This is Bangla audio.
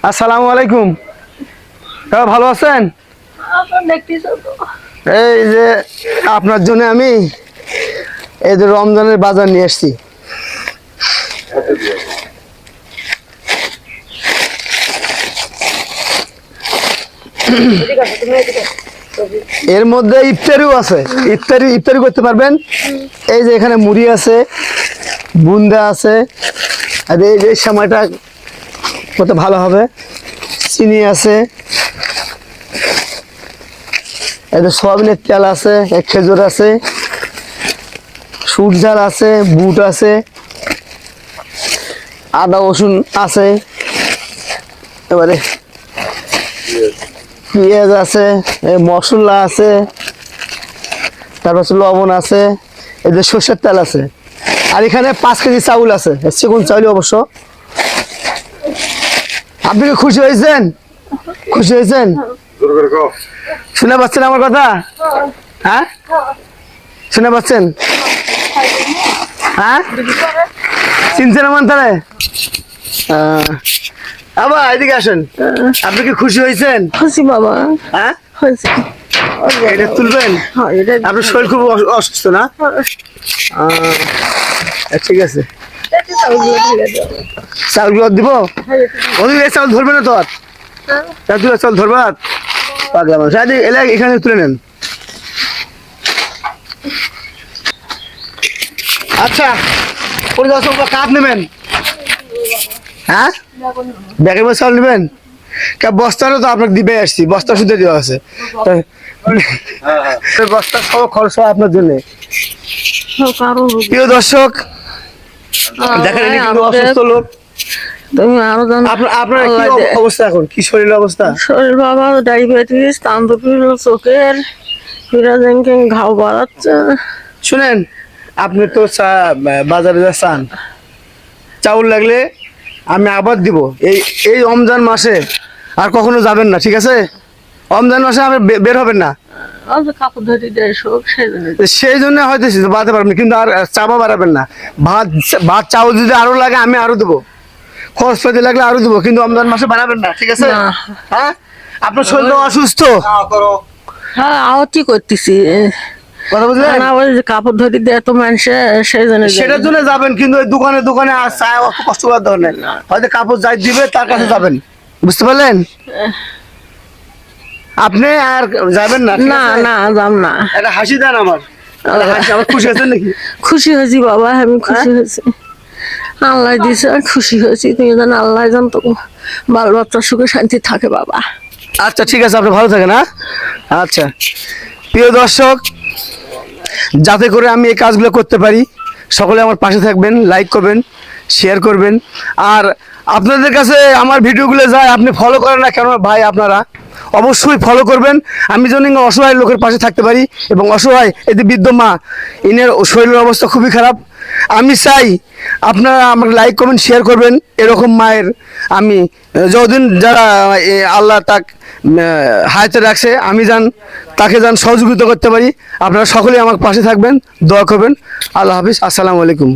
আসসালামু আলাইকুম। ভালো আছেন? এই যে আপনার জন্য আমি এই যে রমজানের বাজার নিয়ে এসেছি। এর মধ্যে ইফতারিও আছে, ইফতারি করতে পারবেন। এই যে এখানে মুড়ি আছে, বুন্দা আছে, আর এই যে সময়টা করতে ভালো হবে। চিনি আছে, এই যে সয়াবিনের তেল আছে, খেজুর আছে, সূর্যাল আছে, বুট আছে, আদা রসুন আছে, এবারে পেঁয়াজ আছে, মশলা আছে, তারপর লবণ আছে, এই যে সর্ষের তেল আছে, আর এখানে 5 কেজি চাউল আছে, চিকন চাউল অবশ্য। আপনি কি খুশি হয়েছেন? খুশি হয়েছেন? শুনে পাচ্ছেন আমার কথা? হ্যাঁ, শুনে পাচ্ছেন? হ্যাঁ, চিনছেন আমার তাহলে? আবার এদিকে আসেন। আপনি কি খুশি হয়েছেন? খুশি বাবা। হ্যাঁ, হয়েছে। এটা তুলবেন? আপনার শরীর খুব অসুস্থ না? ঠিক আছে, চাউলগুলো দিব। ওদিকে চাউল ধরবে না তো? চাউল ধরবে না? পাগলা মানুষ। এখানে তুলে নেন। আচ্ছা, কাপ নেবেন? হ্যাঁ, ব্যাগের মধ্যে চাউল নেবেন? বস্তারও তো আপনাকে দিবে আসছি, বস্তা শুধু দেওয়া আছে। বস্তা সব খরচ হয় আপনার জন্য। প্রিয় দর্শক, দেখেন কিন্তু অসুস্থ লোক। তুমি আরো জানো আপনার কি অবস্থা এখন? কি শরীরের অবস্থা? শরীর বাবা ডায়াবেটিস, তান্দুর, চোখের ঘাও বাড়াচ্ছে। শুনেন, আপনি তো বাজারে যাচ্ছেন, চাউল লাগলে আমি আবার দিব। এই রমজান মাসে আর কখনো যাবেন না, ঠিক আছে? রমজান মাসে আমি বের হবেন না। কাপড় ধরে দেয় শোক, সেই জন্য হয়তো বাড়াতে পারবেন, কিন্তু আর চাপা বাড়াবেন না। ভাত চাউল যদি আরো লাগে আমি আরো দেবো, খরচ পাতি লাগলে আরো দেবো, কিন্তু রমজান মাসে বাড়াবেন না, ঠিক আছে? হ্যাঁ, আপনার শরীর তো অসুস্থ। হ্যাঁ, আহতি করতেছি। কথা বুঝলেন? কাপড় ধরে দেয় তো মানুষে, সেই জন্য সেটার জন্য যাবেন, কিন্তু ওই দোকানে দোকানে কষ্ট করার দরকার নেই। হয়তো কাপড় যাই দিবে তার কাছে যাবেন, বুঝতে পারলেন? আপনি আর যাবেন না? না না, যাম না। একটা হাসি দেন আমার। আমার খুশি হয়েছেন নাকি? খুশি হয়েছি বাবা, আমি খুশি হয়েছি। আল্লাহ দিছে, খুশি হয়েছি। তুমি জানো আল্লাহ জানতো বাল বাচ্চার সুখে শান্তি থাকে বাবা। আচ্ছা, ঠিক আছে, আপনি ভালো থাকেন। হ্যাঁ, আচ্ছা। প্রিয় দর্শক, যাতে করে আমি এই কাজগুলো করতে পারি, সকলে আমার পাশে থাকবেন, লাইক করবেন, শেয়ার করবেন। আর আপনাদের কাছে আমার ভিডিওগুলো যায়, আপনি ফলো করেন না কেন ভাই? আপনারা অবশ্যই ফলো করবেন, আমি যেন অসহায় লোকের পাশে থাকতে পারি। এবং অসহায় এই যে বৃদ্ধ মা, ইনের শরীরের অবস্থা খুবই খারাপ। আমি চাই আপনারা আমাকে লাইক করবেন, শেয়ার করবেন। এরকম মায়ের আমি যতদিন যারা আল্লাহ তাক হায়াতে রাখছে, আমি তাকে সহযোগিতা করতে পারি। আপনারা সকলেই আমার পাশে থাকবেন, দোয়া করবেন। আল্লাহ হাফিজ, আসসালামু আলাইকুম।